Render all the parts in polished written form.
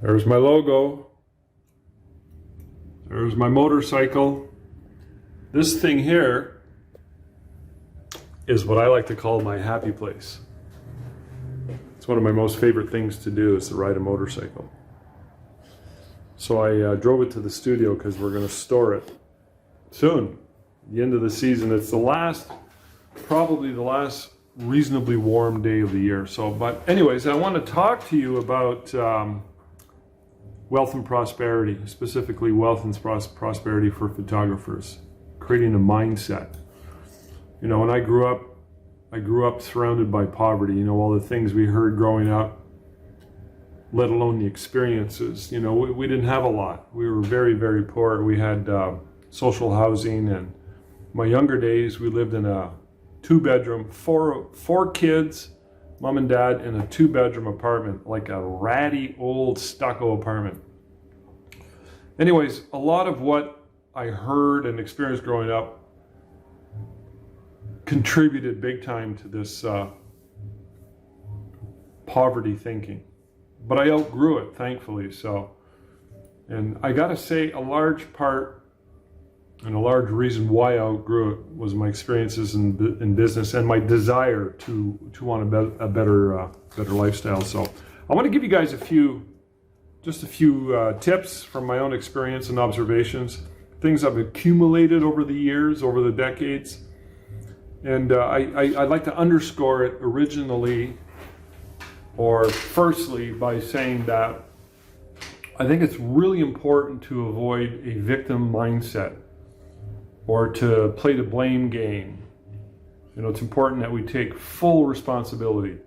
There's my logo. There's my motorcycle. This thing here is what I like to call my happy place. It's one of my most favorite things to do is to ride a motorcycle. So I drove it to the studio because we're going to store it soon. The end of the season. It's probably the last reasonably warm day of the year. But anyways, I want to talk to you about wealth and prosperity, specifically wealth and prosperity for photographers, creating a mindset. You know, when I grew up surrounded by poverty, you know, all the things we heard growing up, let alone the experiences. You know, we didn't have a lot. We were very, very poor. We had social housing, and my younger days, we lived in a two-bedroom, four kids, mom and dad, in a two-bedroom apartment, like a ratty old stucco apartment. Anyways, a lot of what I heard and experienced growing up contributed big time to this poverty thinking. But I outgrew it, thankfully. And I gotta say, a large part and a large reason why I outgrew it was my experiences in business and my desire to want a better lifestyle. So I want to give you guys just a few tips from my own experience and observations, things I've accumulated over the years, over the decades. And I'd like to underscore it firstly by saying that I think it's really important to avoid a victim mindset or to play the blame game. You know, it's important that we take full responsibility.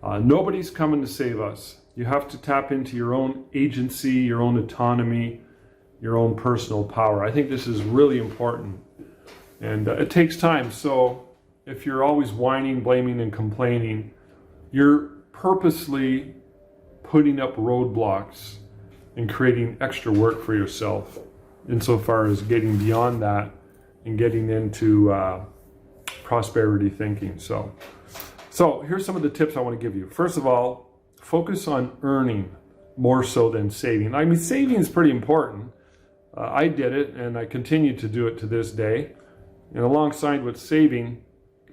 Nobody's coming to save us. You have to tap into your own agency, your own autonomy, your own personal power. I think this is really important. And it takes time. So if you're always whining, blaming, and complaining, you're purposely putting up roadblocks and creating extra work for yourself insofar as getting beyond that and getting into prosperity thinking. So here's some of the tips I want to give you. First of all, focus on earning more so than saving. I mean, saving is pretty important. I did it, and I continue to do it to this day. And alongside with saving,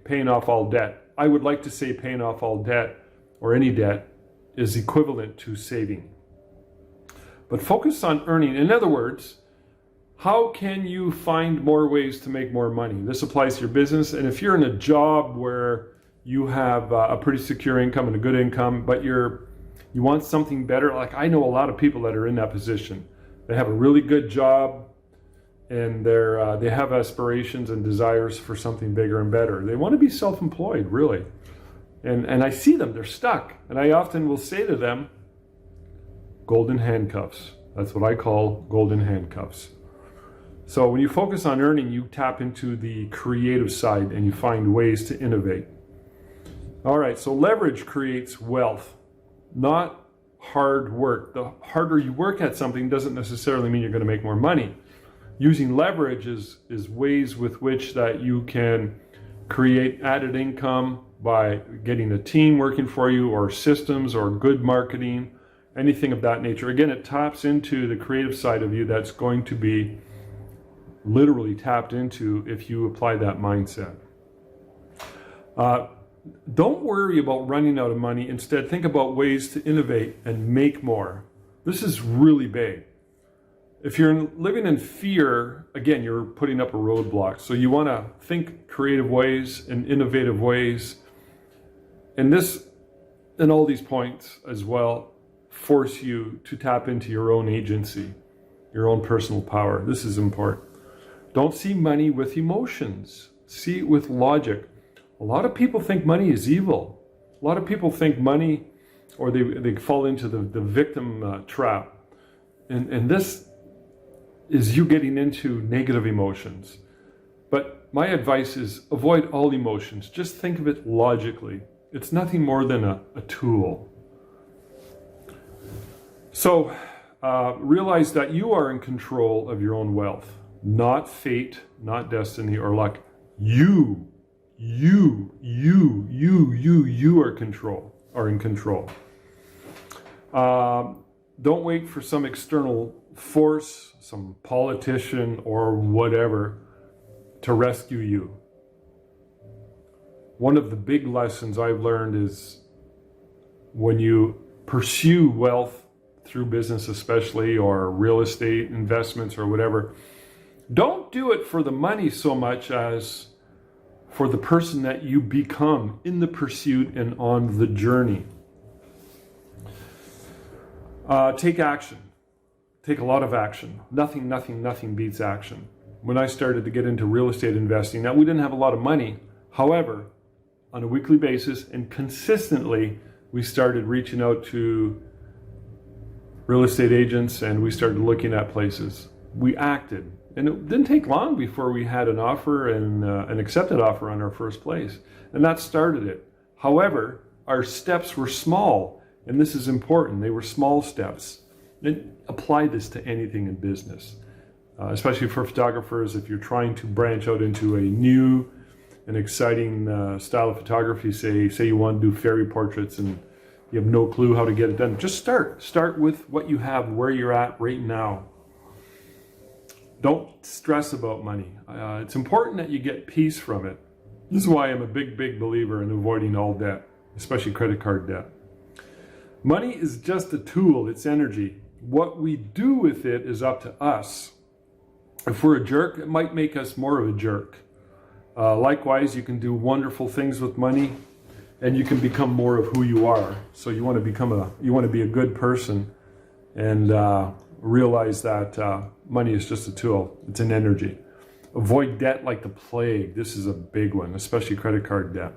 paying off all debt. I would like to say paying off all debt, or any debt, is equivalent to saving. But focus on earning. In other words, how can you find more ways to make more money? This applies to your business. And if you're in a job where you have a pretty secure income and a good income, but you want something better, like I know a lot of people that are in that position. They have a really good job, and they have aspirations and desires for something bigger and better. They want to be self-employed, really. And I see them, they're stuck. And I often will say to them, golden handcuffs. That's what I call golden handcuffs. So when you focus on earning, you tap into the creative side and you find ways to innovate. All right, so leverage creates wealth, not hard work. The harder you work at something doesn't necessarily mean you're going to make more money. Using leverage is ways with which that you can create added income by getting a team working for you, or systems, or good marketing, anything of that nature. Again, it taps into the creative side of you that's going to be literally tapped into if you apply that mindset. Don't worry about running out of money. Instead, think about ways to innovate and make more. This is really big. If you're living in fear, again, you're putting up a roadblock. So you want to think creative ways and innovative ways. And all these points as well force you to tap into your own agency, your own personal power. This is important. Don't see money with emotions. See it with logic. A lot of people think money is evil. A lot of people think money, or they fall into the victim trap. And this is you getting into negative emotions. But my advice is avoid all emotions. Just think of it logically. It's nothing more than a tool. So realize that you are in control of your own wealth. Not fate, not destiny or luck. You are in control. Don't wait for some external force, some politician or whatever, to rescue you. One of the big lessons I've learned is when you pursue wealth through business especially, or real estate investments or whatever, don't do it for the money so much as for the person that you become in the pursuit and on the journey. Take action. Take a lot of action. Nothing beats action. When I started to get into real estate investing, now we didn't have a lot of money. However, on a weekly basis and consistently, we started reaching out to real estate agents and we started looking at places. We acted. And it didn't take long before we had an offer and an accepted offer on our first place. And that started it. However, our steps were small. And this is important. They were small steps. And apply this to anything in business, especially for photographers. If you're trying to branch out into a new and exciting style of photography, say you want to do fairy portraits and you have no clue how to get it done, just start. Start with what you have, where you're at right now. Don't stress about money. It's important that you get peace from it. This is why I'm a big believer in avoiding all debt, especially credit card debt. Money is just a tool, it's energy. What we do with it is up to us. If we're a jerk, it might make us more of a jerk. Likewise, you can do wonderful things with money and you can become more of who you are. So you want to be a good person and realize that money is just a tool. It's an energy. Avoid debt like the plague. This is a big one, especially credit card debt.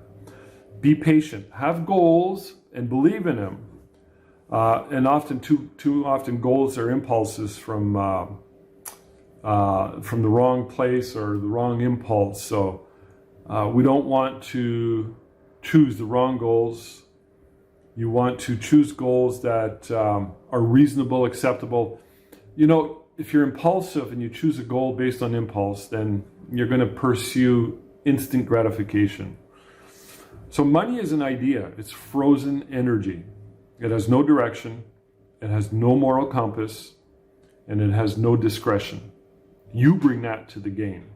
Be patient. Have goals and believe in them. And often, too often, goals are impulses from the wrong place or the wrong impulse. So we don't want to choose the wrong goals. You want to choose goals that are reasonable, acceptable. You know, if you're impulsive and you choose a goal based on impulse, then you're going to pursue instant gratification. So money is an idea. It's frozen energy. It has no direction, it has no moral compass, and it has no discretion. You bring that to the game.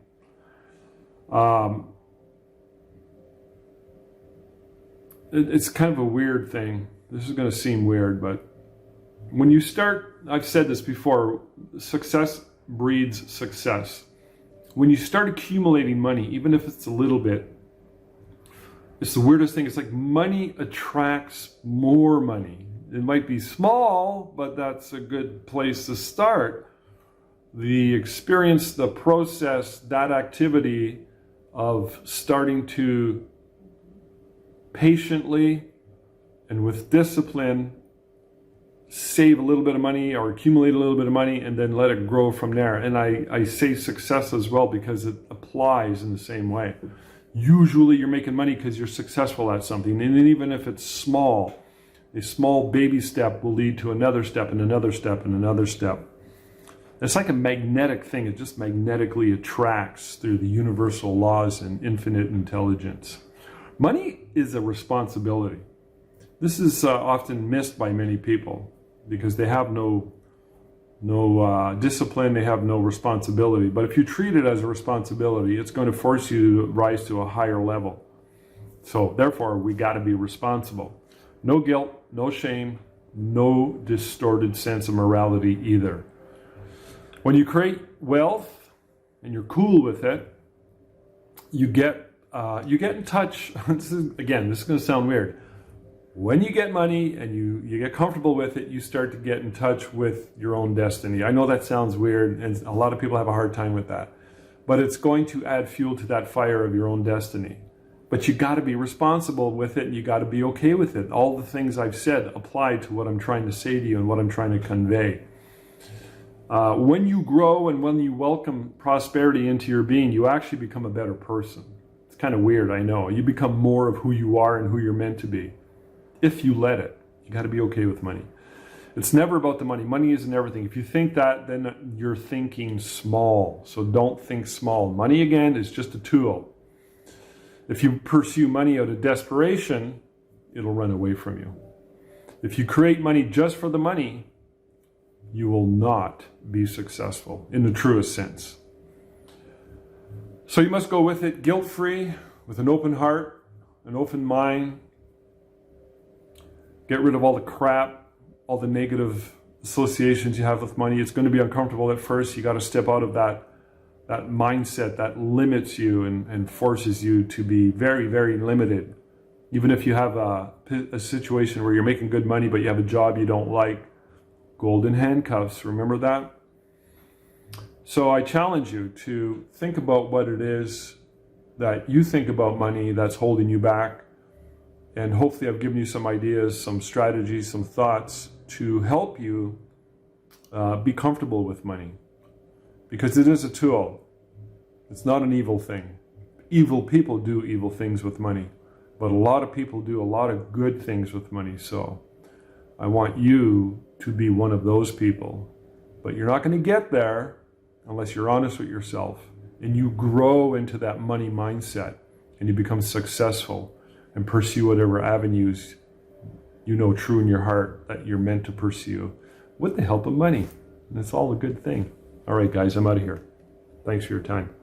It's kind of a weird thing. This is going to seem weird, but when you start, I've said this before, success breeds success. When you start accumulating money, even if it's a little bit, it's the weirdest thing. It's like money attracts more money. It might be small, but that's a good place to start. The experience, the process, that activity of starting to patiently and with discipline save a little bit of money or accumulate a little bit of money and then let it grow from there. And I say success as well because it applies in the same way. Usually you're making money because you're successful at something. And even if it's small, a small baby step will lead to another step and another step and another step. It's like a magnetic thing. It just magnetically attracts through the universal laws and infinite intelligence. Money is a responsibility. This is often missed by many people because they have no discipline, they have no responsibility. But if you treat it as a responsibility, it's going to force you to rise to a higher level. So therefore, we got to be responsible. No guilt, no shame, no distorted sense of morality either. When you create wealth and you're cool with it, you get in touch. This is going to sound weird. When you get money and you get comfortable with it, you start to get in touch with your own destiny. I know that sounds weird, and a lot of people have a hard time with that. But it's going to add fuel to that fire of your own destiny. But you got to be responsible with it, and you got to be okay with it. All the things I've said apply to what I'm trying to say to you and what I'm trying to convey. When you grow and when you welcome prosperity into your being, you actually become a better person. It's kind of weird, I know. You become more of who you are and who you're meant to be. If you let it. You got to be okay with money. It's never about the money. Money isn't everything. If you think that, then you're thinking small. So don't think small. Money, again, is just a tool. If you pursue money out of desperation, it'll run away from you. If you create money just for the money, you will not be successful in the truest sense. So you must go with it guilt-free, with an open heart, an open mind. Get rid of all the crap, all the negative associations you have with money. It's going to be uncomfortable at first. You got to step out of that mindset that limits you and forces you to be very, very limited. Even if you have a situation where you're making good money, but you have a job you don't like, golden handcuffs, remember that? So I challenge you to think about what it is that you think about money that's holding you back. And hopefully I've given you some ideas, some strategies, some thoughts to help you be comfortable with money. Because it is a tool. It's not an evil thing. Evil people do evil things with money. But a lot of people do a lot of good things with money. So I want you to be one of those people. But you're not going to get there unless you're honest with yourself and you grow into that money mindset and you become successful and pursue whatever avenues you know true in your heart that you're meant to pursue with the help of money. And it's all a good thing. All right, guys, I'm out of here. Thanks for your time.